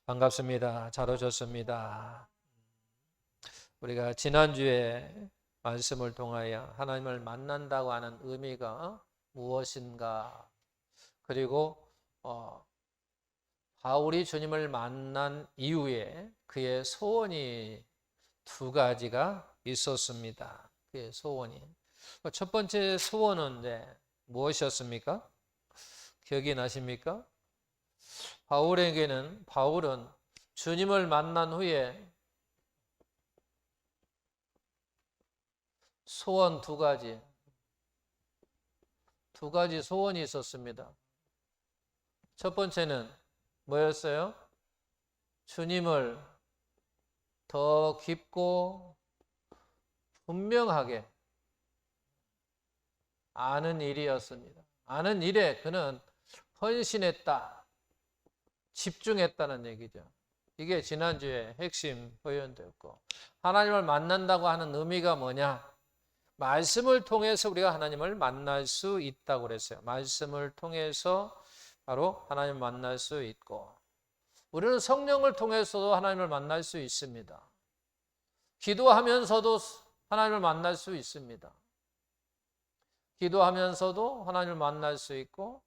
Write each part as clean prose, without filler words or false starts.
반갑습니다. 잘 오셨습니다. 우리가 지난주에 말씀을 통하여 하나님을 만난다고 하는 의미가 무엇인가, 그리고 바울이 주님을 만난 이후에 그의 소원이 두 가지가 있었습니다. 그의 소원이. 첫 번째 소원은 무엇이었습니까? 기억이 나십니까? 바울은 주님을 만난 후에 소원 두 가지 소원이 있었습니다. 첫 번째는 뭐였어요? 주님을 더 깊고 분명하게 아는 일이었습니다. 아는 일에 그는 헌신했다, 집중했다는 얘기죠. 이게 지난주에 핵심 표현되었고, 하나님을 만난다고 하는 의미가 뭐냐? 말씀을 통해서 우리가 하나님을 만날 수 있다고 그랬어요. 말씀을 통해서 바로 하나님을 만날 수 있고, 우리는 성령을 통해서도 하나님을 만날 수 있습니다. 기도하면서도 하나님을 만날 수 있습니다. 기도하면서도 하나님을 만날 수 있고,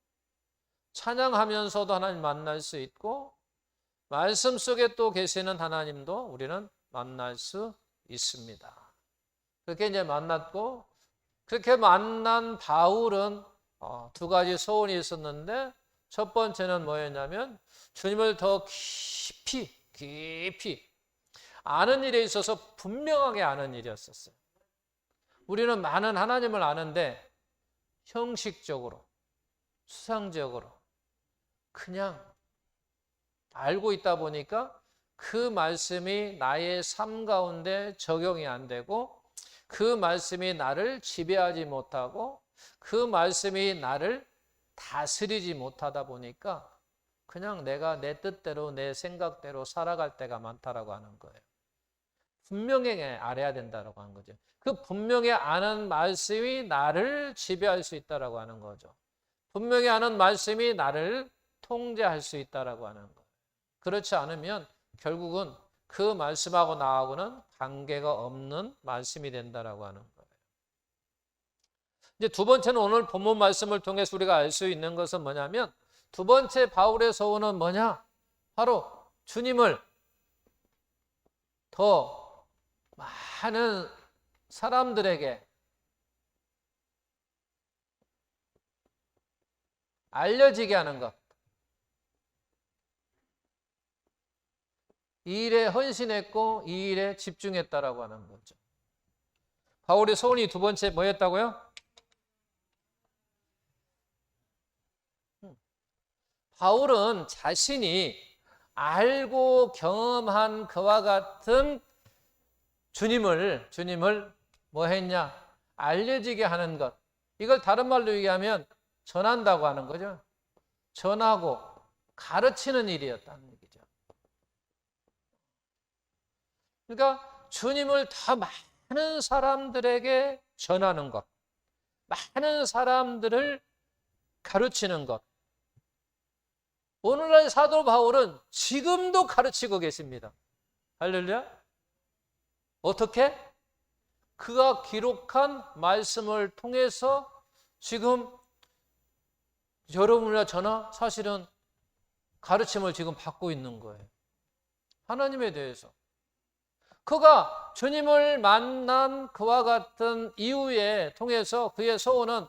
찬양하면서도 하나님을 만날 수 있고, 말씀 속에 또 계시는 하나님도 우리는 만날 수 있습니다. 그렇게 이제 만났고, 그렇게 만난 바울은 두 가지 소원이 있었는데, 첫 번째는 뭐였냐면 주님을 더 깊이 아는 일에 있어서 분명하게 아는 일이었었어요. 우리는 많은 하나님을 아는데 형식적으로, 수상적으로 그냥 알고 있다 보니까 그 말씀이 나의 삶 가운데 적용이 안 되고, 그 말씀이 나를 지배하지 못하고, 그 말씀이 나를 다스리지 못하다 보니까 그냥 내가 내 뜻대로 내 생각대로 살아갈 때가 많다라고 하는 거예요. 분명히 알아야 된다라고 하는 거죠. 그 분명히 아는 말씀이 나를 지배할 수 있다라고 하는 거죠. 분명히 아는 말씀이 나를 통제할 수 있다라고 하는 거예요. 그렇지 않으면 결국은 그 말씀하고 나하고는 관계가 없는 말씀이 된다라고 하는 거예요. 이제 두 번째는 오늘 본문 말씀을 통해서 우리가 알 수 있는 것은 뭐냐면, 두 번째 바울의 소원은 뭐냐? 바로 주님을 더 많은 사람들에게 알려지게 하는 것. 이 일에 헌신했고 이 일에 집중했다라고 하는 거죠. 바울의 소원이 두 번째 뭐였다고요? 바울은 자신이 알고 경험한 그와 같은 주님을 뭐 했냐? 알려지게 하는 것. 이걸 다른 말로 얘기하면 전한다고 하는 거죠. 전하고 가르치는 일이었다는 얘기죠. 그러니까 주님을 더 많은 사람들에게 전하는 것, 많은 사람들을 가르치는 것. 오늘날 사도 바울은 지금도 가르치고 계십니다. 할렐루야. 어떻게? 그가 기록한 말씀을 통해서 지금 여러분이나 저나 사실은 가르침을 지금 받고 있는 거예요. 하나님에 대해서. 그가 주님을 만난 그와 같은 이후에 통해서 그의 소원은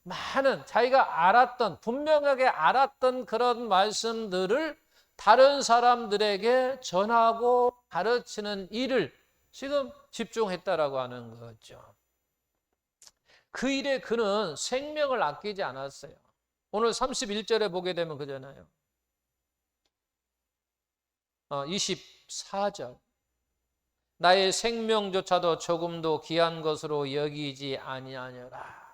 많은 자기가 알았던, 분명하게 알았던 그런 말씀들을 다른 사람들에게 전하고 가르치는 일을 지금 집중했다라고 하는 거죠. 그 일에 그는 생명을 아끼지 않았어요. 오늘 31절에 보게 되면 그잖아요. 24절. 나의 생명조차도 조금도 귀한 것으로 여기지 아니하노라.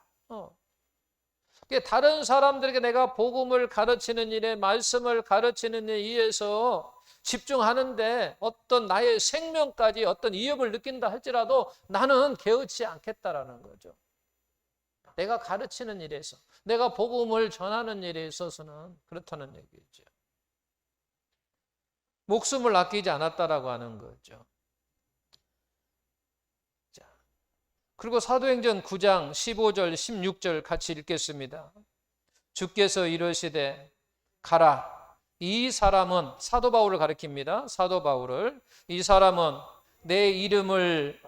다른 사람들에게 내가 복음을 가르치는 일에, 말씀을 가르치는 일에 의해서 집중하는데 어떤 나의 생명까지 어떤 위협을 느낀다 할지라도 나는 개의치 않겠다라는 거죠. 내가 가르치는 일에서, 내가 복음을 전하는 일에 있어서는 그렇다는 얘기죠. 목숨을 아끼지 않았다라고 하는 거죠. 자, 그리고 사도행전 9장 15절 16절 같이 읽겠습니다. 주께서 이르시되 가라. 이 사람은, 사도 바울을 가리킵니다. 사도 바울을. 이 사람은 내 이름을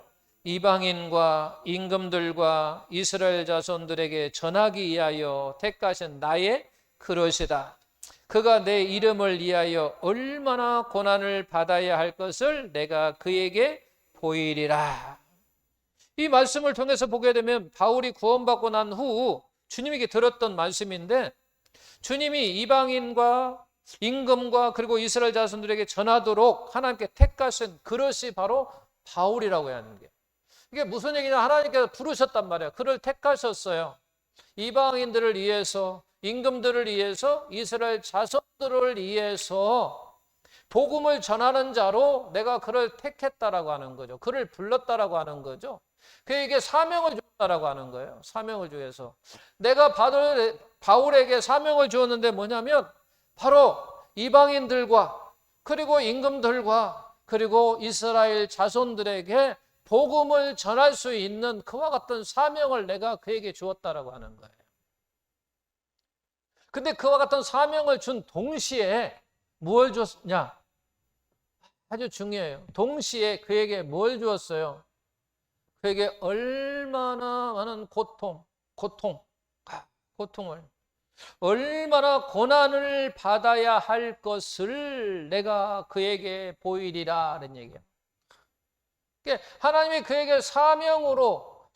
이방인과 임금들과 이스라엘 자손들에게 전하기 위하여 택하신 나의 그릇이다. 그가 내 이름을 위하여 얼마나 고난을 받아야 할 것을 내가 그에게 보이리라. 이 말씀을 통해서 보게 되면 바울이 구원받고 난 후 주님에게 들었던 말씀인데, 주님이 이방인과 임금과 그리고 이스라엘 자손들에게 전하도록 하나님께 택하신 그릇이 바로 바울이라고 하는 게, 이게 무슨 얘기냐, 하나님께서 부르셨단 말이에요. 그를 택하셨어요. 이방인들을 위해서, 임금들을 위해서, 이스라엘 자손들을 위해서 복음을 전하는 자로 내가 그를 택했다라고 하는 거죠. 그를 불렀다라고 하는 거죠. 그에게 사명을 줬다라고 하는 거예요. 사명을 주어서 내가 바울에게 사명을 주었는데 뭐냐면 바로 이방인들과 그리고 임금들과 그리고 이스라엘 자손들에게 복음을 전할 수 있는 그와 같은 사명을 내가 그에게 주었다라고 하는 거예요. 근데 그와 같은 사명을 준 동시에 뭘 줬냐? 아주 중요해요. 동시에 그에게 뭘 주었어요? 그에게 얼마나 많은 고통을, 얼마나 고난을 받아야 할 것을 내가 그에게 보이리라 하는 얘기예요. 하나님이 그에게 사명으로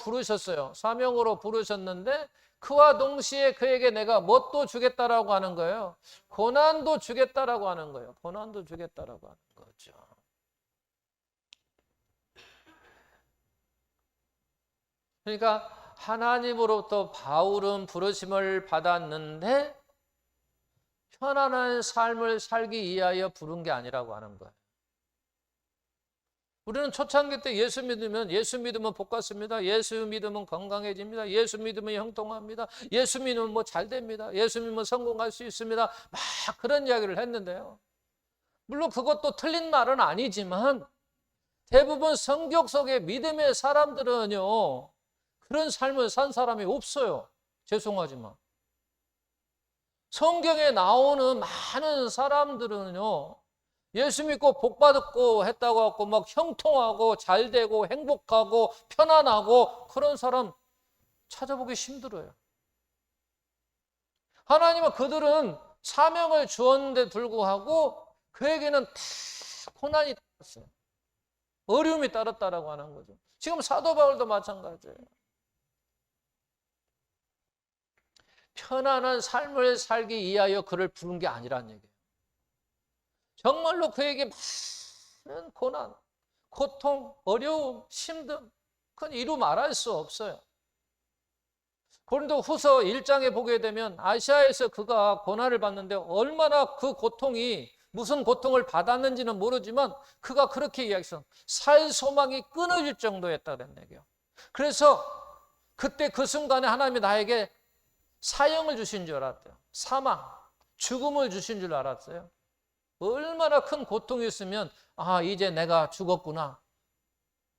부르셨어요. 사명으로 부르셨는데 그와 동시에 그에게 내가 뭣도 주겠다라고 하는 거예요. 고난도 주겠다라고 하는 거예요. 고난도 주겠다라고 하는 거죠. 그러니까 하나님으로부터 바울은 부르심을 받았는데 편안한 삶을 살기 위하여 부른 게 아니라고 하는 거예요. 우리는 초창기 때 예수 믿으면 복 받습니다. 예수 믿으면 건강해집니다. 예수 믿으면 형통합니다. 예수 믿으면 뭐 잘 됩니다. 예수 믿으면 성공할 수 있습니다. 막 그런 이야기를 했는데요. 물론 그것도 틀린 말은 아니지만 대부분 성경 속의 믿음의 사람들은요, 그런 삶을 산 사람이 없어요. 죄송하지만. 성경에 나오는 많은 사람들은요, 예수 믿고 복 받고 했다고 하고 막 형통하고 잘 되고 행복하고 편안하고 그런 사람 찾아보기 힘들어요. 하나님은 그들은 사명을 주었는데 불구하고 그에게는 다 고난이 따랐어요. 어려움이 따랐다라고 하는 거죠. 지금 사도 바울도 마찬가지예요. 편안한 삶을 살기 위하여 그를 부른 게 아니라는 얘기예요. 정말로 그에게 많은 고난, 고통, 어려움, 힘듦, 그건 이루 말할 수 없어요. 고린도 후서 1장에 보게 되면 아시아에서 그가 고난을 받는데 얼마나 그 고통이 무슨 고통을 받았는지는 모르지만 그가 그렇게 이야기했어요. 살 소망이 끊어질 정도였다는 얘기예요. 그래서 그때 그 순간에 하나님이 나에게 사형을 주신 줄 알았대요. 사망, 죽음을 주신 줄 알았어요. 얼마나 큰 고통이 있으면 이제 내가 죽었구나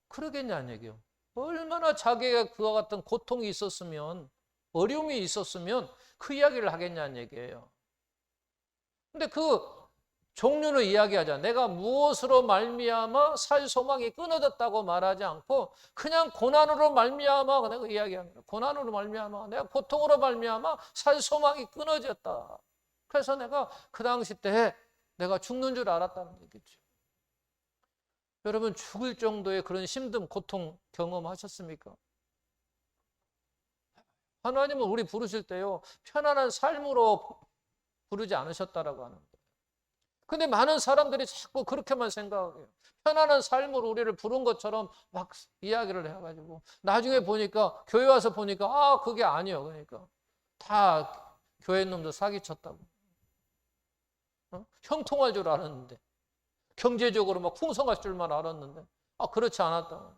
그러겠냐는 얘기예요. 얼마나 자기가 그와 같은 고통이 있었으면, 어려움이 있었으면 그 이야기를 하겠냐는 얘기예요. 근데 그 종류를 이야기하자. 내가 무엇으로 말미암아 살 소망이 끊어졌다고 말하지 않고 그냥 고난으로 말미암아 내가 이야기합니다. 고난으로 말미암아, 내가 고통으로 말미암아 살 소망이 끊어졌다. 그래서 내가 그 당시 때 내가 죽는 줄 알았다는 얘기죠. 여러분 죽을 정도의 그런 힘든 고통 경험하셨습니까? 하나님은 우리 부르실 때요, 편안한 삶으로 부르지 않으셨다라고 하는 거예요. 근데 많은 사람들이 자꾸 그렇게만 생각해요. 편안한 삶으로 우리를 부른 것처럼 막 이야기를 해가지고 나중에 보니까, 교회 와서 보니까 그게 아니에요. 그러니까 다 교회 놈들 사기쳤다고. 형통할 줄 알았는데, 경제적으로 막 풍성할 줄만 알았는데 그렇지 않았다.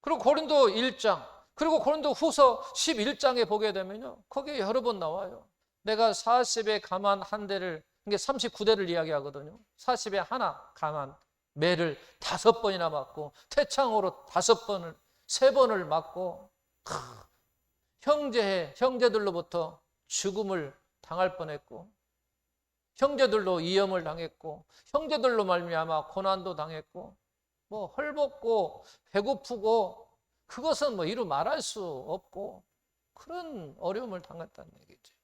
그리고 고린도 1장, 그리고 고린도 후서 11장에 보게 되면요, 거기에 여러 번 나와요. 내가 40에 가만 한 대를, 이게 39대를 이야기하거든요. 40에 하나 가만 매를 5번이나 맞고 태창으로 5번을 3번을 맞고 형제들로부터 죽음을 당할 뻔했고 형제들로 이염을 당했고 형제들로 말미암아 고난도 당했고 뭐 헐벗고 배고프고 그것은 뭐 이루 말할 수 없고 그런 어려움을 당했다는 얘기죠.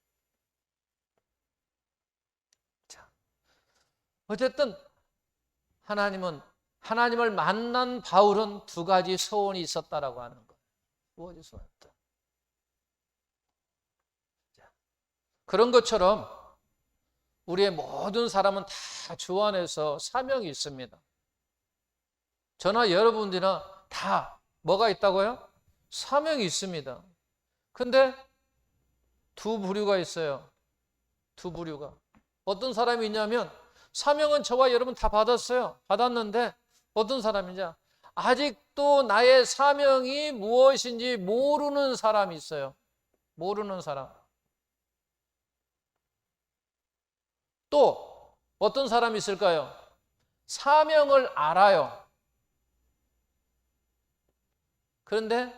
자, 어쨌든 하나님을 만난 바울은 2가지 소원이 있었다라고 하는 거예요. 2가지 소원이었다. 그런 것처럼 우리의 모든 사람은 다 주 안에서 사명이 있습니다. 저나 여러분들이나 다 뭐가 있다고요? 사명이 있습니다. 근데 2 부류가 있어요. 2 부류가. 어떤 사람이 있냐면 사명은 저와 여러분 다 받았어요. 받았는데 어떤 사람이냐? 아직도 나의 사명이 무엇인지 모르는 사람이 있어요. 모르는 사람. 또 어떤 사람이 있을까요? 사명을 알아요. 그런데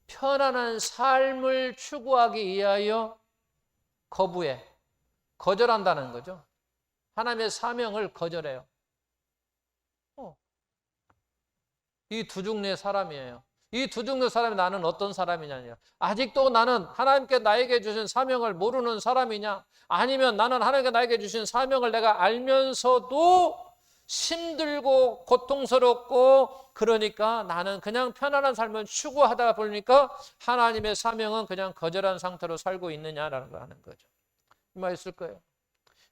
편안한 삶을 추구하기 위하여 거절한다는 거죠. 하나님의 사명을 거절해요. 이 2 종류의 사람이에요. 이 2 종류의 사람이 나는 어떤 사람이냐요. 아직도 나는 하나님께 나에게 주신 사명을 모르는 사람이냐, 아니면 나는 하나님께 나에게 주신 사명을 내가 알면서도 힘들고 고통스럽고 그러니까 나는 그냥 편안한 삶을 추구하다 보니까 하나님의 사명은 그냥 거절한 상태로 살고 있느냐라는 거 하는 거죠. 이 말 있을 거예요.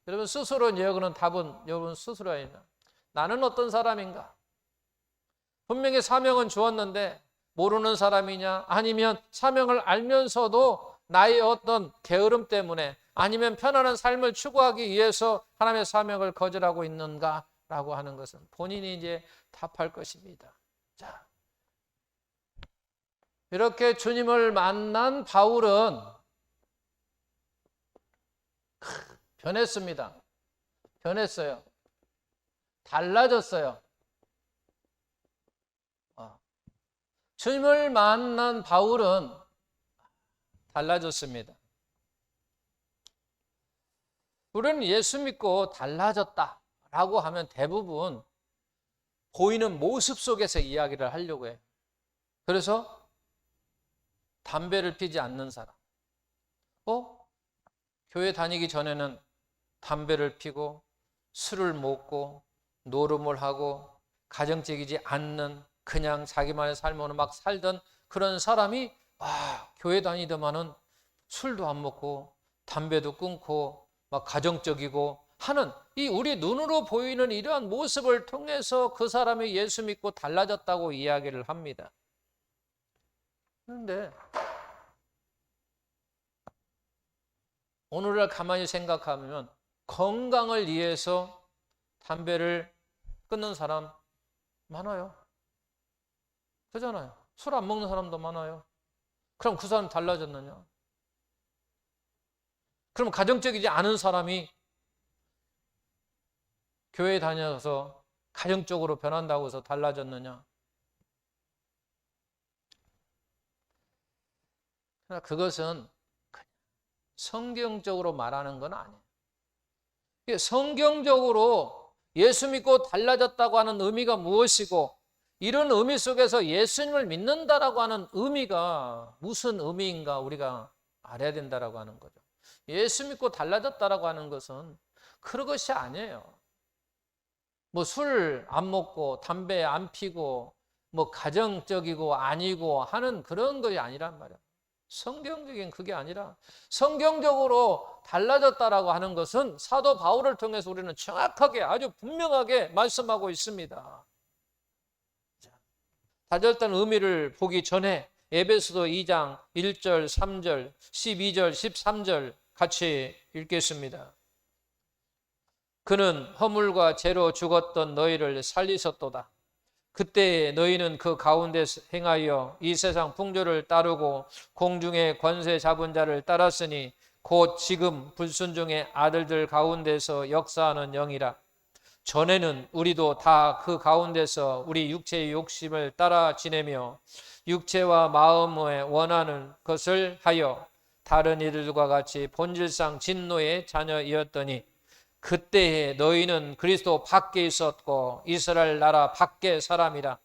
여러분 스스로 여기는 답은 여러분 스스로에 있는 나는 어떤 사람인가? 분명히 사명은 주었는데 모르는 사람이냐, 아니면 사명을 알면서도 나의 어떤 게으름 때문에 아니면 편안한 삶을 추구하기 위해서 하나님의 사명을 거절하고 있는가라고 하는 것은 본인이 이제 답할 것입니다. 자, 이렇게 주님을 만난 바울은 변했습니다. 변했어요. 달라졌어요. 주님을 만난 바울은 달라졌습니다. 우리는 예수 믿고 달라졌다라고 하면 대부분 보이는 모습 속에서 이야기를 하려고 해요. 그래서 담배를 피지 않는 사람, 교회 다니기 전에는 담배를 피고 술을 먹고 노름을 하고 가정적이지 않는 그냥 자기만의 삶으로 막 살던 그런 사람이 교회 다니더만은 술도 안 먹고 담배도 끊고 막 가정적이고 하는 이 우리 눈으로 보이는 이러한 모습을 통해서 그 사람이 예수 믿고 달라졌다고 이야기를 합니다. 그런데 오늘날 가만히 생각하면 건강을 위해서 담배를 끊는 사람 많아요. 그렇잖아요. 술 안 먹는 사람도 많아요. 그럼 그 사람 달라졌느냐? 그럼 가정적이지 않은 사람이 교회 다녀서 가정적으로 변한다고 해서 달라졌느냐? 그러나 그것은 성경적으로 말하는 건 아니에요. 성경적으로 예수 믿고 달라졌다고 하는 의미가 무엇이고 이런 의미 속에서 예수님을 믿는다라고 하는 의미가 무슨 의미인가 우리가 알아야 된다라고 하는 거죠. 예수 믿고 달라졌다라고 하는 것은 그런 것이 아니에요. 뭐 술 안 먹고 담배 안 피고 뭐 가정적이고 아니고 하는 그런 것이 아니란 말이야. 성경적인 그게 아니라 성경적으로 달라졌다라고 하는 것은 사도 바울을 통해서 우리는 정확하게 아주 분명하게 말씀하고 있습니다. 달라졌다는 의미를 보기 전에 에베소서 2장 1절, 3절, 12절, 13절 같이 읽겠습니다. 그는 허물과 죄로 죽었던 너희를 살리셨도다. 그때 너희는 그 가운데 행하여 이 세상 풍조를 따르고 공중의 권세 잡은 자를 따랐으니 곧 지금 불순종의 아들들 가운데서 역사하는 영이라. 전에는 우리도 다 그 가운데서 우리 육체의 욕심을 따라 지내며 육체와 마음에 원하는 것을 하여 다른 이들과 같이 본질상 진노의 자녀이었더니 그때에 너희는 그리스도 밖에 있었고 이스라엘 나라 밖의 사람이라.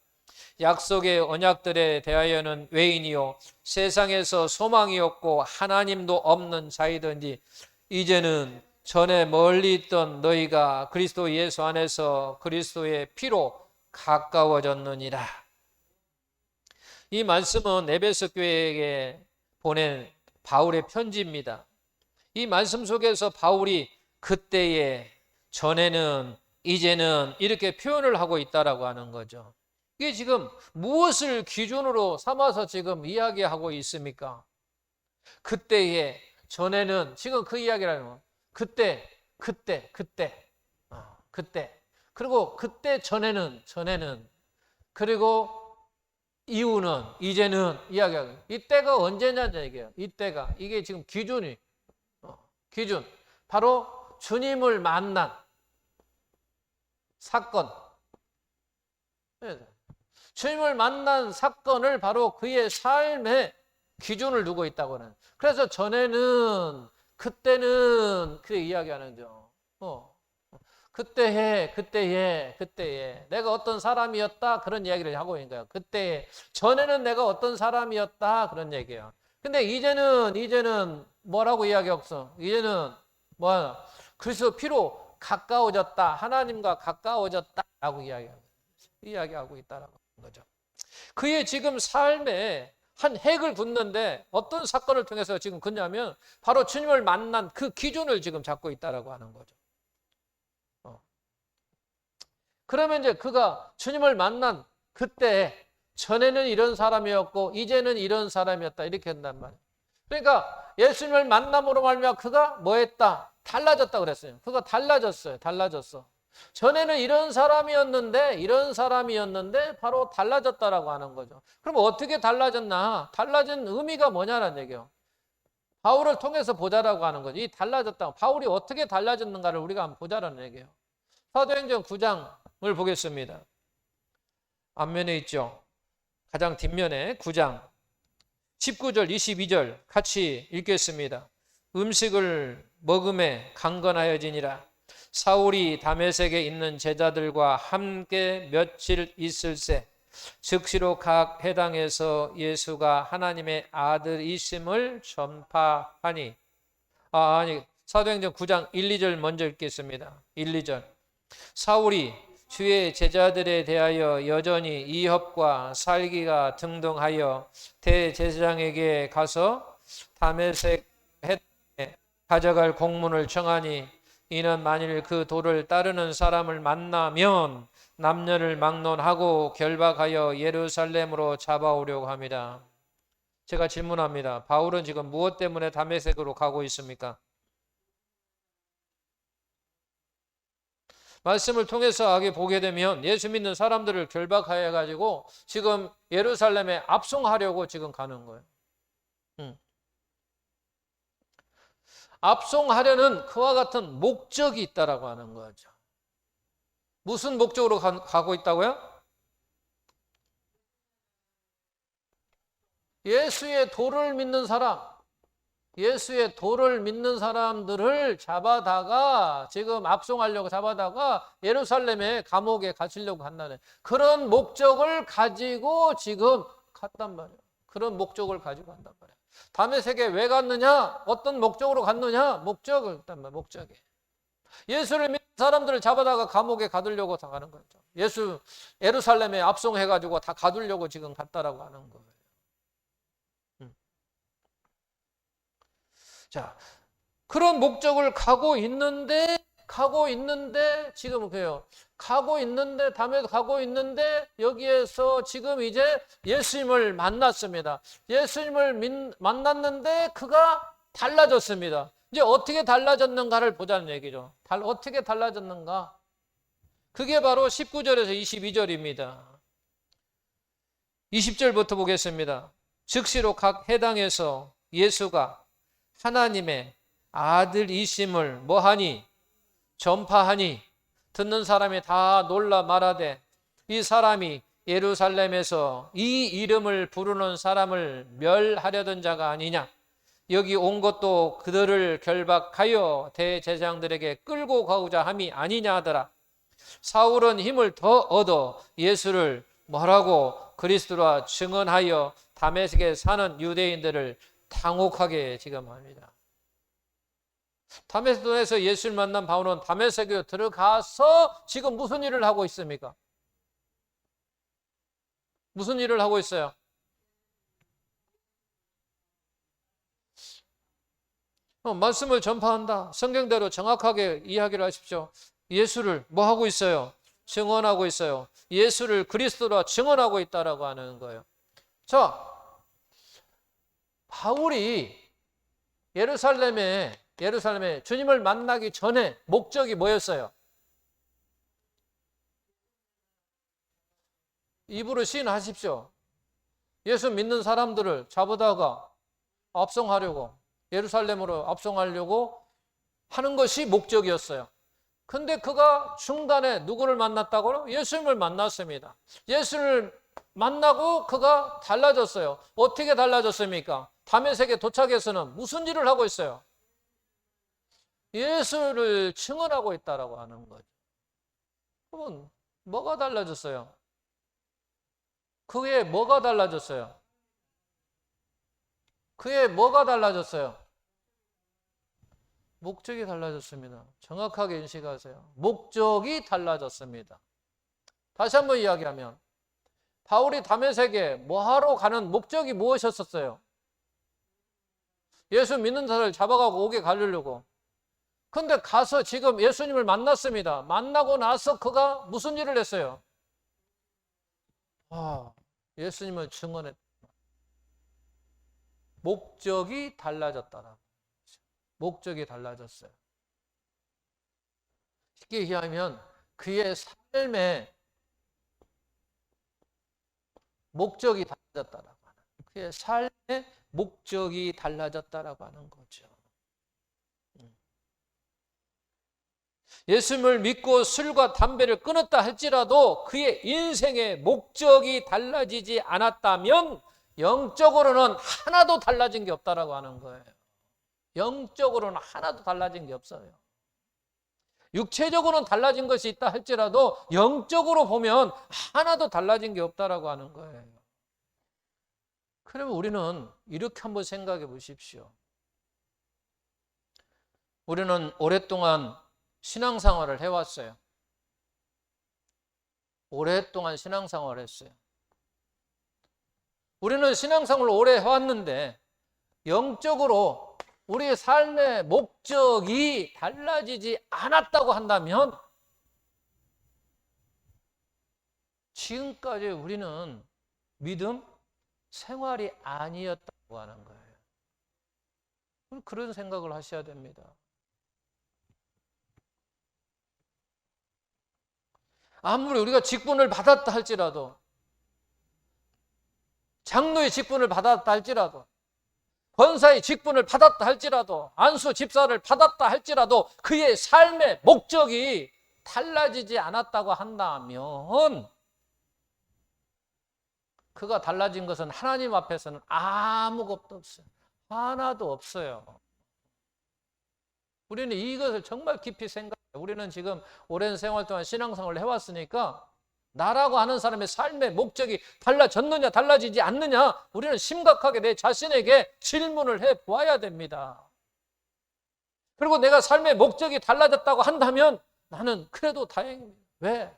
약속의 언약들에 대하여는 외인이요 세상에서 소망이 없고 하나님도 없는 자이든지 이제는 전에 멀리 있던 너희가 그리스도 예수 안에서 그리스도의 피로 가까워졌느니라. 이 말씀은 에베소 교회에게 보낸 바울의 편지입니다. 이 말씀 속에서 바울이 그때에, 전에는, 이제는 이렇게 표현을 하고 있다라고 하는 거죠. 이게 지금 무엇을 기준으로 삼아서 지금 이야기하고 있습니까? 그때에, 전에는, 지금 그 이야기라는 거. 그때. 그리고 그때 전에는, 그리고 이후는, 이제는 이야기하고. 이때가 언제냐는 얘기예요. 이때가. 이게 지금 기준. 바로 주님을 만난 사건. 주님을 만난 사건을 바로 그의 삶의 기준을 두고 있다고 하는. 그래서 전에는, 그때는 그렇게 이야기하는 죠. 그때에 내가 어떤 사람이었다 그런 이야기를 하고 있는 거예요. 그때에, 전에는 내가 어떤 사람이었다 그런 얘기예요. 근데 이제는 뭐라고 이야기했어? 이제는 뭐야? 그리스도 피로 가까워졌다. 하나님과 가까워졌다라고 이야기하고 있다라고 하는 거죠. 그의 지금 삶에 한 획을 긋는데 어떤 사건을 통해서 지금 긋냐면 바로 주님을 만난 그 기준을 지금 잡고 있다라고 하는 거죠. 그러면 이제 그가 주님을 만난 그때 전에는 이런 사람이었고 이제는 이런 사람이었다 이렇게 한단 말이에요. 그러니까 예수님을 만남으로 말미암아 그가 뭐 했다? 달라졌다 그랬어요. 그가 달라졌어. 전에는 이런 사람이었는데 바로 달라졌다라고 하는 거죠. 그럼 어떻게 달라졌나? 달라진 의미가 뭐냐는 얘기예요. 바울을 통해서 보자라고 하는 거죠. 이 달라졌다. 바울이 어떻게 달라졌는가를 우리가 한번 보자라는 얘기예요. 사도행전 9장을 보겠습니다. 앞면에 있죠. 가장 뒷면에 9장 19절 22절 같이 읽겠습니다. 음식을 먹음에 강건하여지니라. 사울이 다메섹에 있는 제자들과 함께 며칠 있을새 즉시로 각 회당에서 예수가 하나님의 아들이심을 전파하니. 사도행전 9장 1, 2절 먼저 읽겠습니다. 1, 2절. 사울이 주의 제자들에 대하여 여전히 이협과 살기가 등등하여 대제사장에게 가서 다메섹 회당에 가져갈 공문을 청하니 이는 만일 그 도를 따르는 사람을 만나면 남녀를 막론하고 결박하여 예루살렘으로 잡아오려고 합니다. 제가 질문합니다. 바울은 지금 무엇 때문에 다메섹으로 가고 있습니까? 말씀을 통해서 보게 되면 예수 믿는 사람들을 결박하여 가지고 지금 예루살렘에 압송하려고 지금 가는 거예요. 압송하려는 그와 같은 목적이 있다라고 하는 거죠. 무슨 목적으로 가고 있다고요? 예수의 도를 믿는 사람들을 잡아다가 지금 압송하려고 잡아다가 예루살렘의 감옥에 갇히려고 한다는 그런 목적을 가지고 지금 갔단 말이에요. 그런 목적을 가지고 간단 말이에요. 다메섹에 왜 갔느냐? 어떤 목적으로 갔느냐? 목적이. 예수를 믿는 사람들을 잡아다가 감옥에 가두려고 다 가는 거죠. 예루살렘에 압송해가지고 다 가두려고 지금 갔다라고 하는 거예요. 자, 그런 목적을 가고 있는데 지금 그래요. 다메섹 가고 있는데 여기에서 지금 이제 예수님을 만났습니다. 예수님을 만났는데 그가 달라졌습니다. 이제 어떻게 달라졌는가를 보자는 얘기죠. 어떻게 달라졌는가? 그게 바로 19절에서 22절입니다. 20절부터 보겠습니다. 즉시로 각 회당에서 예수가 하나님의 아들이심을 뭐하니? 전파하니 듣는 사람이 다 놀라 말하되 이 사람이 예루살렘에서 이 이름을 부르는 사람을 멸하려던 자가 아니냐? 여기 온 것도 그들을 결박하여 대제사장들에게 끌고 가고자 함이 아니냐 하더라. 사울은 힘을 더 얻어 예수를 뭐라고 그리스도라 증언하여 다메섹에 사는 유대인들을 당혹하게 지금 합니다. 다메섹에서 예수를 만난 바울은 다메섹에 들어가서 지금 무슨 일을 하고 있습니까? 무슨 일을 하고 있어요? 말씀을 전파한다. 성경대로 정확하게 이야기를 하십시오. 예수를 뭐 하고 있어요? 증언하고 있어요. 예수를 그리스도라 증언하고 있다라고 하는 거예요. 자, 바울이 예루살렘에 주님을 만나기 전에 목적이 뭐였어요? 입으로 시인하십시오. 예수 믿는 사람들을 잡아다가 압송하려고, 예루살렘으로 압송하려고 하는 것이 목적이었어요. 근데 그가 중간에 누구를 만났다고요? 예수님을 만났습니다. 예수를 만나고 그가 달라졌어요. 어떻게 달라졌습니까? 다메섹에 도착해서는 무슨 일을 하고 있어요? 예수를 증언하고 있다라고 하는 거죠. 그러면 뭐가 달라졌어요? 그게 뭐가 달라졌어요? 그게 뭐가 달라졌어요? 목적이 달라졌습니다. 정확하게 인식하세요. 목적이 달라졌습니다. 다시 한번 이야기하면 바울이 다메섹에 뭐하러 가는 목적이 무엇이었어요? 예수 믿는 자를 잡아가고 오게 가려고. 근데 가서 지금 예수님을 만났습니다. 만나고 나서 그가 무슨 일을 했어요? 예수님을 증언했다. 목적이 달라졌다라고. 목적이 달라졌어요. 쉽게 얘기하면 그의 삶의 목적이 달라졌다라고 하는, 그의 삶의 목적이 달라졌다라고 하는 거죠. 예수님을 믿고 술과 담배를 끊었다 할지라도 그의 인생의 목적이 달라지지 않았다면 영적으로는 하나도 달라진 게 없다라고 하는 거예요. 영적으로는 하나도 달라진 게 없어요. 육체적으로는 달라진 것이 있다 할지라도 영적으로 보면 하나도 달라진 게 없다라고 하는 거예요. 그러면 우리는 이렇게 한번 생각해 보십시오. 우리는 오랫동안 신앙생활을 해왔어요. 오랫동안 신앙생활을 했어요. 우리는 신앙생활을 오래 해왔는데 영적으로 우리의 삶의 목적이 달라지지 않았다고 한다면 지금까지 우리는 믿음 생활이 아니었다고 하는 거예요. 그런 생각을 하셔야 됩니다. 아무리 우리가 직분을 받았다 할지라도, 장로의 직분을 받았다 할지라도, 권사의 직분을 받았다 할지라도, 안수 집사를 받았다 할지라도 그의 삶의 목적이 달라지지 않았다고 한다면 그가 달라진 것은 하나님 앞에서는 아무것도 없어요. 하나도 없어요. 우리는 이것을 정말 깊이 생각해요. 우리는 지금 오랜 생활 동안 신앙생활을 해왔으니까 나라고 하는 사람의 삶의 목적이 달라졌느냐 달라지지 않느냐 우리는 심각하게 내 자신에게 질문을 해보아야 됩니다. 그리고 내가 삶의 목적이 달라졌다고 한다면 나는 그래도 다행입니다. 왜?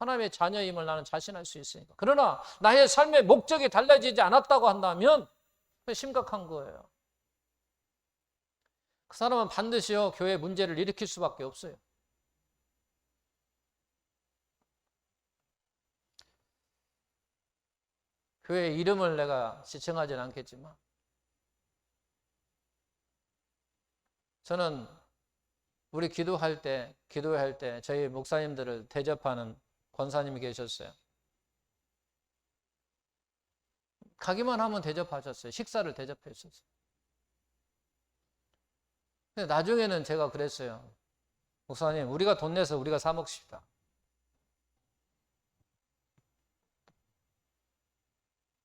하나님의 자녀임을 나는 자신할 수 있으니까. 그러나 나의 삶의 목적이 달라지지 않았다고 한다면 심각한 거예요. 그 사람은 반드시요 교회 문제를 일으킬 수밖에 없어요. 교회 이름을 내가 지칭하지는 않겠지만 저는 우리 기도할 때 저희 목사님들을 대접하는 권사님이 계셨어요. 가기만 하면 대접하셨어요. 식사를 대접했었어요. 근데 나중에는 제가 그랬어요. 목사님, 우리가 돈 내서 우리가 사 먹읍시다.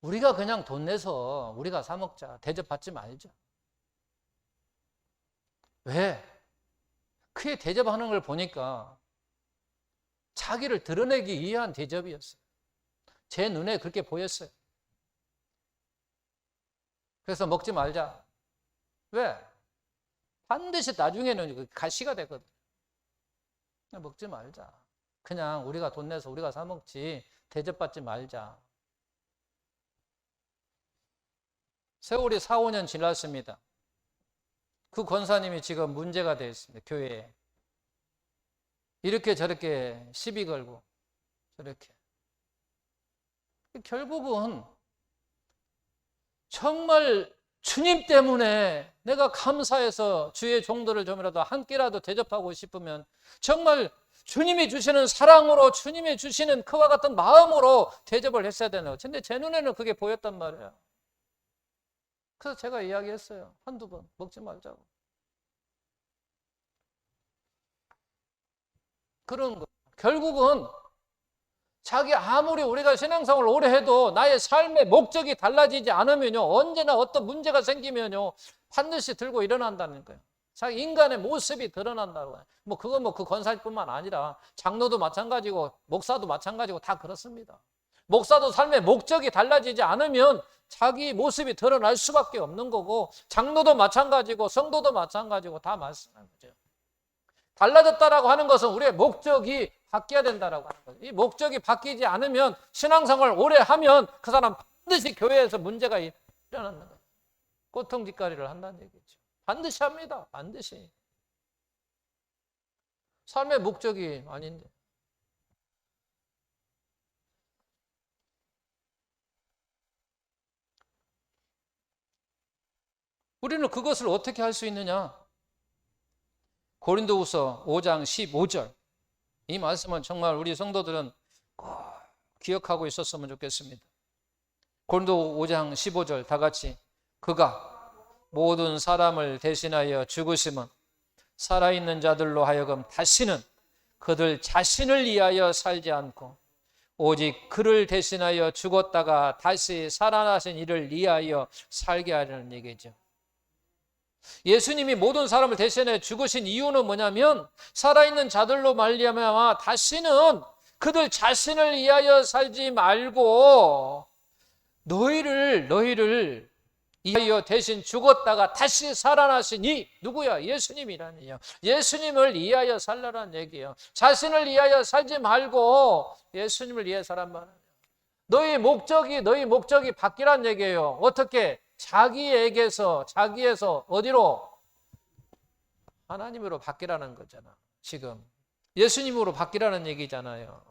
우리가 그냥 돈 내서 우리가 사 먹자. 대접받지 말자. 왜? 그의 대접하는 걸 보니까 자기를 드러내기 위한 대접이었어요. 제 눈에 그렇게 보였어요. 그래서 먹지 말자. 왜? 반드시 나중에는 가시가 되거든. 먹지 말자. 그냥 우리가 돈 내서 우리가 사 먹지 대접받지 말자. 세월이 4, 5년 지났습니다. 그 권사님이 지금 문제가 되어 있습니다. 교회에. 이렇게 저렇게 시비 걸고 저렇게. 결국은 정말 주님 때문에 내가 감사해서 주의 종들을 좀이라도 한 끼라도 대접하고 싶으면 정말 주님이 주시는 사랑으로 주님이 주시는 그와 같은 마음으로 대접을 했어야 되는 거예요. 근데 제 눈에는 그게 보였단 말이에요. 그래서 제가 이야기했어요. 한두 번 먹지 말자고. 그런 거. 결국은 자기 아무리 우리가 신앙생활을 오래 해도 나의 삶의 목적이 달라지지 않으면요, 언제나 어떤 문제가 생기면요, 반드시 들고 일어난다는 거예요. 자기 인간의 모습이 드러난다고 해요. 그 권사뿐만 아니라 장로도 마찬가지고 목사도 마찬가지고 다 그렇습니다. 목사도 삶의 목적이 달라지지 않으면 자기 모습이 드러날 수밖에 없는 거고, 장로도 마찬가지고 성도도 마찬가지고 다 말씀하는 거죠. 달라졌다라고 하는 것은 우리의 목적이 바뀌어야 된다라고 하는 거죠. 이 목적이 바뀌지 않으면 신앙생활 오래 하면 그 사람 반드시 교회에서 문제가 일어나는 거예요. 꼬통짓거리를 한다는 얘기죠. 반드시 합니다. 반드시. 삶의 목적이 아닌데. 우리는 그것을 어떻게 할 수 있느냐? 고린도후서 5장 15절. 이 말씀은 정말 우리 성도들은 꼭 기억하고 있었으면 좋겠습니다. 고린도 5장 15절 다 같이. 그가 모든 사람을 대신하여 죽으심은 살아있는 자들로 하여금 다시는 그들 자신을 위하여 살지 않고 오직 그를 대신하여 죽었다가 다시 살아나신 이를 위하여 살게 하려는 얘기죠. 예수님이 모든 사람을 대신해 죽으신 이유는 뭐냐면 살아있는 자들로 말미암아 다시는 그들 자신을 위하여 살지 말고 너희를 위하여 대신 죽었다가 다시 살아나시니 누구야? 예수님이라는 얘기예요. 예수님을 위하여 살라는 얘기예요. 자신을 위하여 살지 말고 예수님을 위해 살란 말이에요. 너희 목적이 바뀌란 얘기예요. 어떻게? 자기에서 어디로? 하나님으로 바뀌라는 거잖아. 지금 예수님으로 바뀌라는 얘기잖아요.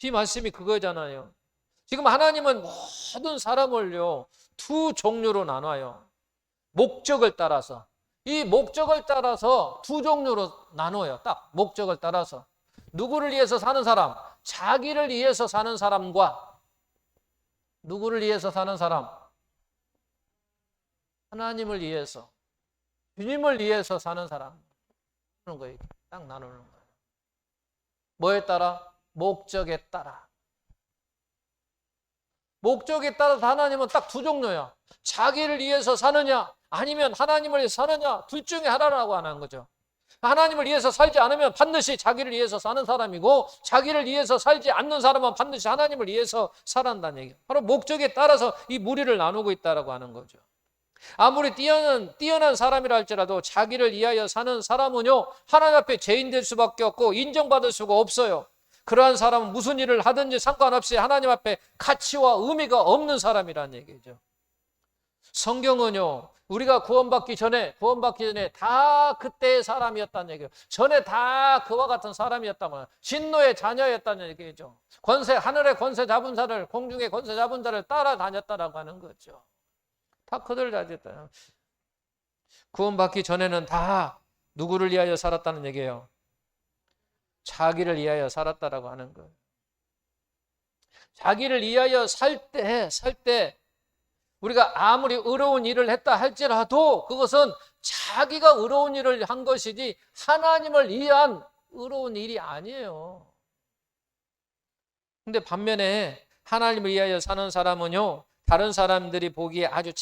이 말씀이 그거잖아요. 지금 하나님은 모든 사람을요 두 종류로 나눠요. 목적을 따라서. 이 목적을 따라서 두 종류로 나눠요. 딱 목적을 따라서. 누구를 위해서 사는 사람? 자기를 위해서 사는 사람과 누구를 위해서 사는 사람? 하나님을 위해서, 주님을 위해서 사는 사람. 그런 거예요. 딱 나누는 거예요. 뭐에 따라? 목적에 따라. 목적에 따라서 하나님은 딱 두 종류야. 자기를 위해서 사느냐, 아니면 하나님을 위해서 사느냐, 둘 중에 하나라고 하는 거죠. 하나님을 위해서 살지 않으면 반드시 자기를 위해서 사는 사람이고, 자기를 위해서 살지 않는 사람은 반드시 하나님을 위해서 살아간다는 얘기예요. 바로 목적에 따라서 이 무리를 나누고 있다라고 하는 거죠. 아무리 뛰어난 사람이라 할지라도 자기를 위하여 사는 사람은요 하나님 앞에 죄인 될 수밖에 없고 인정받을 수가 없어요. 그러한 사람은 무슨 일을 하든지 상관없이 하나님 앞에 가치와 의미가 없는 사람이라는 얘기죠. 성경은요 우리가 구원받기 전에 다 그때의 사람이었다는 얘기예요. 전에 다 그와 같은 사람이었다면 진노의 자녀였다는 얘기죠. 하늘의 권세 잡은 자를, 공중의 권세 잡은 자를 따라다녔다라고 하는 거죠. 다 그들 다녔다. 구원받기 전에는 다 누구를 위하여 살았다는 얘기예요. 자기를 위하여 살았다라고 하는 거예요. 자기를 위하여 살 때 우리가 아무리 의로운 일을 했다 할지라도 그것은 자기가 의로운 일을 한 것이지 하나님을 위한 의로운 일이 아니에요. 근데 반면에 하나님을 위하여 사는 사람은요, 다른 사람들이 보기에 아주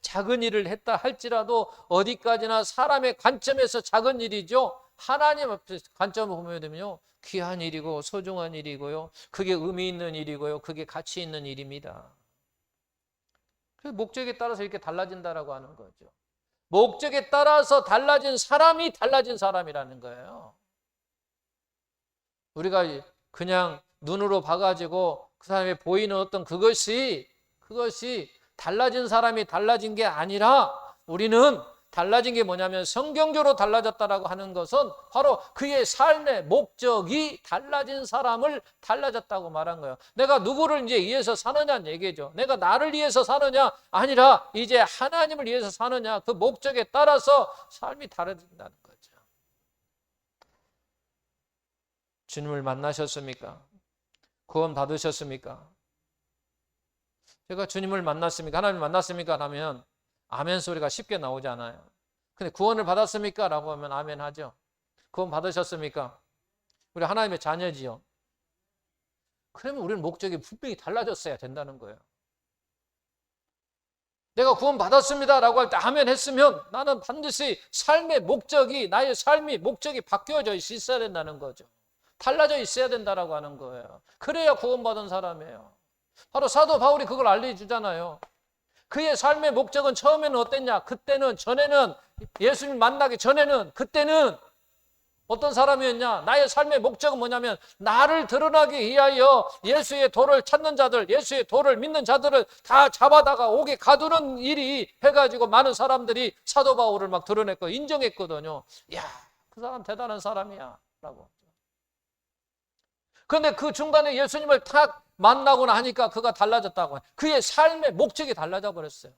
작은 일을 했다 할지라도 어디까지나 사람의 관점에서 작은 일이죠. 하나님 앞에 관점을 보면 되면요, 귀한 일이고 소중한 일이고요, 그게 의미 있는 일이고요, 그게 가치 있는 일입니다. 그래서 목적에 따라서 이렇게 달라진다라고 하는 거죠. 목적에 따라서 달라진 사람이 달라진 사람이라는 거예요. 우리가 그냥 눈으로 봐가지고 그 사람이 보이는 어떤 그것이 달라진 사람이 달라진 게 아니라, 우리는 달라진 게 뭐냐면 성경적으로 달라졌다라고 하는 것은 바로 그의 삶의 목적이 달라진 사람을 달라졌다고 말한 거예요. 내가 누구를 이제 위해서 사느냐는 얘기죠. 내가 나를 위해서 사느냐 아니라 이제 하나님을 위해서 사느냐, 그 목적에 따라서 삶이 달라진다는 거죠. 주님을 만나셨습니까? 구원 받으셨습니까? 제가 주님을 만났습니까? 하나님을 만났습니까? 하면 아멘 소리가 쉽게 나오지 않아요. 근데 구원을 받았습니까? 라고 하면 아멘 하죠. 구원 받으셨습니까? 우리 하나님의 자녀지요. 그러면 우리는 목적이 분명히 달라졌어야 된다는 거예요. 내가 구원 받았습니다 라고 할 때 아멘 했으면 나는 반드시 삶의 목적이, 나의 삶이 목적이 바뀌어져 있어야 된다는 거죠. 달라져 있어야 된다라고 하는 거예요. 그래야 구원받은 사람이에요. 바로 사도 바울이 그걸 알려주잖아요. 그의 삶의 목적은 처음에는 어땠냐? 전에는 예수님 만나기 전에는, 그때는 어떤 사람이었냐? 나의 삶의 목적은 뭐냐면 나를 드러나기 위하여 예수의 도를 찾는 자들, 예수의 도를 믿는 자들을 다 잡아다가 옥에 가두는 일이 해가지고 많은 사람들이 사도 바울을 막 드러냈고 인정했거든요. 야, 그 사람 대단한 사람이야 라고. 그런데 그 중간에 예수님을 탁 만나고 나니까 그가 달라졌다고. 그의 삶의 목적이 달라져 버렸어요.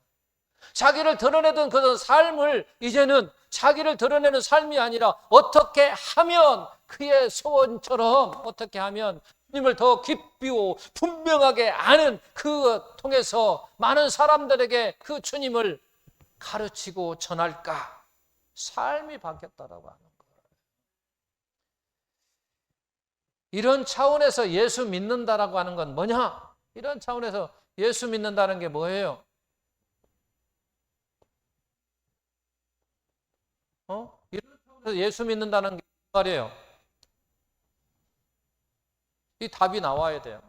자기를 드러내던 그 삶을 이제는 자기를 드러내는 삶이 아니라 어떻게 하면 그의 소원처럼, 어떻게 하면 주님을 더 깊이고 분명하게 아는 그 통해서 많은 사람들에게 그 주님을 가르치고 전할까. 삶이 바뀌었다라고 하는 거예요. 이런 차원에서 예수 믿는다라고 하는 건 뭐냐? 이런 차원에서 예수 믿는다는 게 뭐예요? 이런 차원에서 예수 믿는다는 게 무슨 말이에요? 이 답이 나와야 돼요.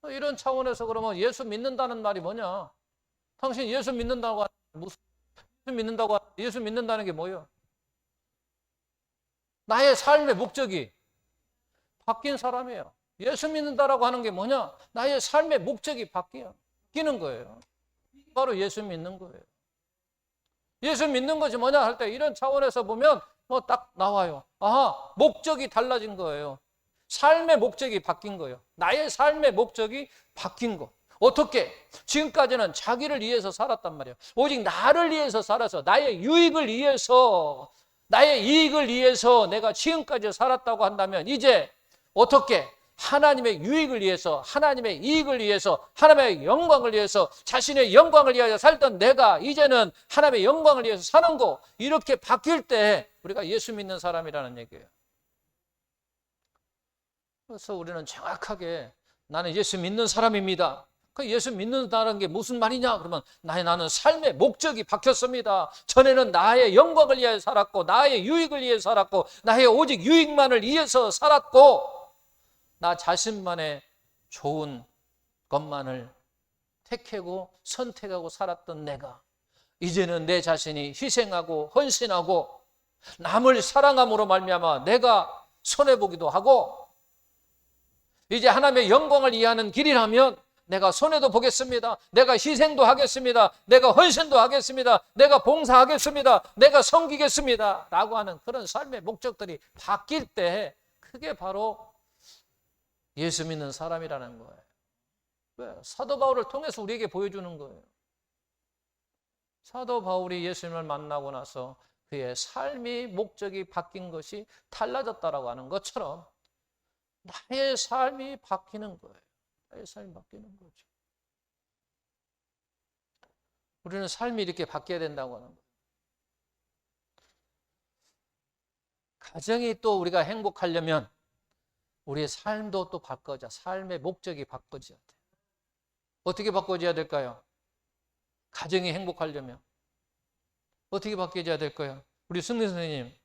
이런 차원에서 그러면 예수 믿는다는 말이 뭐냐? 당신 예수 믿는다고 하는 무슨 예수 믿는다는 게 뭐예요? 나의 삶의 목적이 바뀐 사람이에요. 예수 믿는다라고 하는 게 뭐냐? 나의 삶의 목적이 바뀌는 거예요. 바로 예수 믿는 거예요. 예수 믿는 것이 뭐냐 할 때 이런 차원에서 보면 뭐 딱 나와요. 아하, 목적이 달라진 거예요. 삶의 목적이 바뀐 거예요. 나의 삶의 목적이 바뀐 거. 어떻게? 지금까지는 자기를 위해서 살았단 말이에요. 오직 나를 위해서 살아서 나의 유익을 위해서, 나의 이익을 위해서 내가 지금까지 살았다고 한다면 이제 어떻게? 하나님의 유익을 위해서, 하나님의 이익을 위해서, 하나님의 영광을 위해서, 자신의 영광을 위하여 살던 내가 이제는 하나님의 영광을 위해서 사는 거, 이렇게 바뀔 때 우리가 예수 믿는 사람이라는 얘기예요. 그래서 우리는 정확하게 나는 예수 믿는 사람입니다. 그 예수 믿는다는 게 무슨 말이냐? 그러면 나는 삶의 목적이 바뀌었습니다. 전에는 나의 영광을 위해 살았고, 나의 유익을 위해 살았고, 나의 오직 유익만을 위해서 살았고, 나 자신만의 좋은 것만을 택하고 선택하고 살았던 내가 이제는 내 자신이 희생하고 헌신하고 남을 사랑함으로 말미암아 내가 손해보기도 하고, 이제 하나님의 영광을 이해하는 길이라면 내가 손해도 보겠습니다. 내가 희생도 하겠습니다. 내가 헌신도 하겠습니다. 내가 봉사하겠습니다. 내가 섬기겠습니다 라고 하는 그런 삶의 목적들이 바뀔 때 그게 바로 예수 믿는 사람이라는 거예요. 왜? 사도 바울을 통해서 우리에게 보여주는 거예요. 사도 바울이 예수님을 만나고 나서 그의 삶이 목적이 바뀐 것이 달라졌다라고 하는 것처럼 나의 삶이 바뀌는 거예요. 나의 삶이 바뀌는 거죠. 우리는 삶이 이렇게 바뀌어야 된다고 하는 거예요. 가정이 또 우리가 행복하려면 우리의 삶도 또 바꿔자. 삶의 목적이 바꿔져야 돼요. 어떻게 바꿔져야 될까요? 가정이 행복하려면 어떻게 바뀌어져야 될까요? 우리 승리 선생님,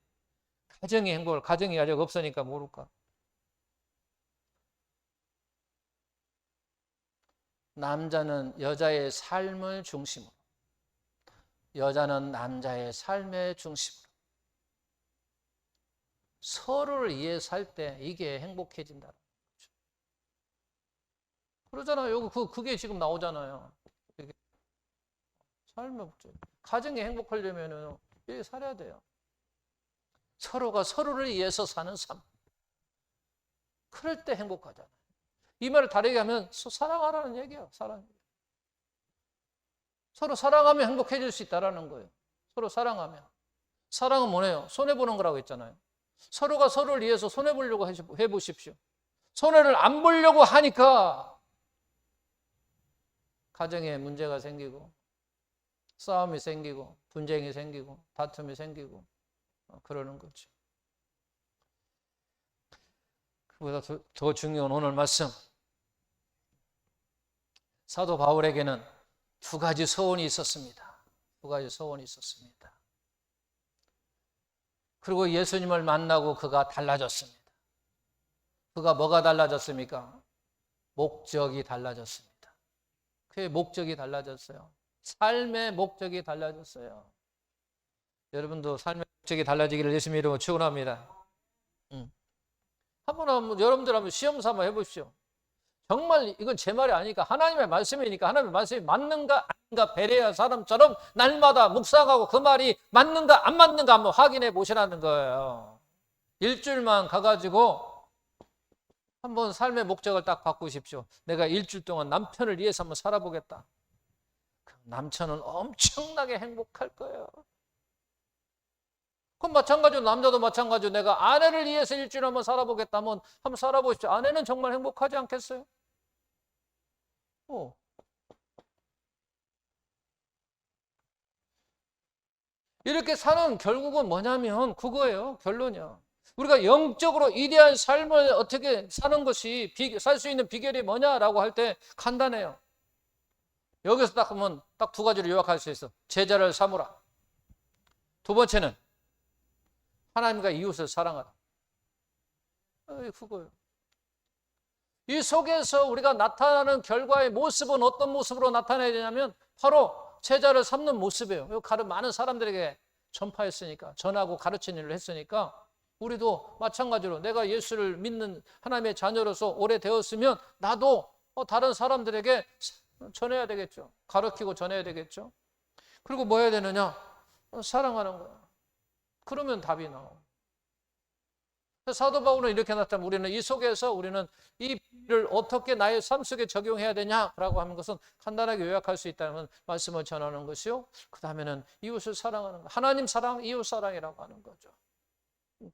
가정이 행복을, 가정이 아직 없으니까 모를까? 남자는 여자의 삶을 중심으로, 여자는 남자의 삶의 중심으로 서로를 이해 살 때 이게 행복해진다는 거죠. 그러잖아요. 그게 지금 나오잖아요. 삶의 목적. 가정이 행복하려면 이렇게 살아야 돼요. 서로가 서로를 위해서 사는 삶. 그럴 때 행복하잖아요. 이 말을 다르게 하면 사랑하라는 얘기예요. 사랑. 서로 사랑하면 행복해질 수 있다는 거예요. 서로 사랑하면. 사랑은 뭐예요? 손해보는 거라고 했잖아요. 서로가 서로를 위해서 손해보려고 해보십시오. 손해를 안 보려고 하니까 가정에 문제가 생기고 싸움이 생기고 분쟁이 생기고 다툼이 생기고 그러는 거죠. 그보다 더 중요한 오늘 말씀, 사도 바울에게는 두 가지 소원이 있었습니다. 두 가지 소원이 있었습니다. 그리고 예수님을 만나고 그가 달라졌습니다. 그가 뭐가 달라졌습니까? 목적이 달라졌습니다. 그의 목적이 달라졌어요. 삶의 목적이 달라졌어요. 여러분도 삶의 목적이 달라지기를 예수님의 이름으로 축원합니다. 여러분들 한번 시험 삼아 해보십시오. 정말 이건 제 말이 아니니까 하나님의 말씀이니까 하나님의 말씀이 맞는가 아닌가 베레아 사람처럼 날마다 묵상하고 그 말이 맞는가 안 맞는가 한번 확인해 보시라는 거예요. 일주일만 가가지고 한번 삶의 목적을 딱 바꾸십시오. 내가 일주일 동안 남편을 위해서 한번 살아보겠다. 남편은 엄청나게 행복할 거예요. 그럼 마찬가지로 남자도 마찬가지로 내가 아내를 위해서 일주일 한번 살아보겠다면 한번 살아보십시오. 아내는 정말 행복하지 않겠어요? 이렇게 사는 결국은 뭐냐면 그거예요. 결론이야. 우리가 영적으로 위대한 삶을 어떻게 사는 것이 살 수 있는 비결이 뭐냐라고 할 때 간단해요. 여기서 딱 하면 딱 두 가지를 요약할 수 있어. 제자를 삼으라. 두 번째는 하나님과 이웃을 사랑하라. 그거예요. 이 속에서 우리가 나타나는 결과의 모습은 어떤 모습으로 나타나야 되냐면 바로 제자를 삼는 모습이에요. 많은 사람들에게 전파했으니까, 전하고 가르치는 일을 했으니까 우리도 마찬가지로 내가 예수를 믿는 하나님의 자녀로서 오래되었으면 나도 다른 사람들에게 전해야 되겠죠. 가르치고 전해야 되겠죠. 그리고 뭐 해야 되느냐? 사랑하는 거야. 그러면 답이 나와. 사도 바울은 이렇게 나타나면 우리는 이 속에서 우리는 이 비를 어떻게 나의 삶 속에 적용해야 되냐라고 하는 것은 간단하게 요약할 수 있다는 말씀을 전하는 것이요. 그 다음에는 이웃을 사랑하는 것. 하나님 사랑, 이웃 사랑이라고 하는 거죠.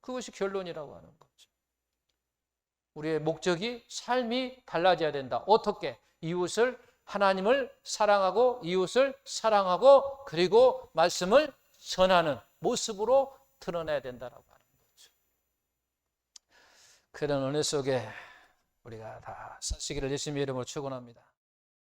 그것이 결론이라고 하는 거죠. 우리의 목적이 삶이 달라져야 된다. 어떻게? 이웃을 하나님을 사랑하고 이웃을 사랑하고 그리고 말씀을 전하는 모습으로 드러내야 된다라고 하는 거죠. 그런 은혜 속에 우리가 다 사시기를 예수님의 이름으로 축원합니다.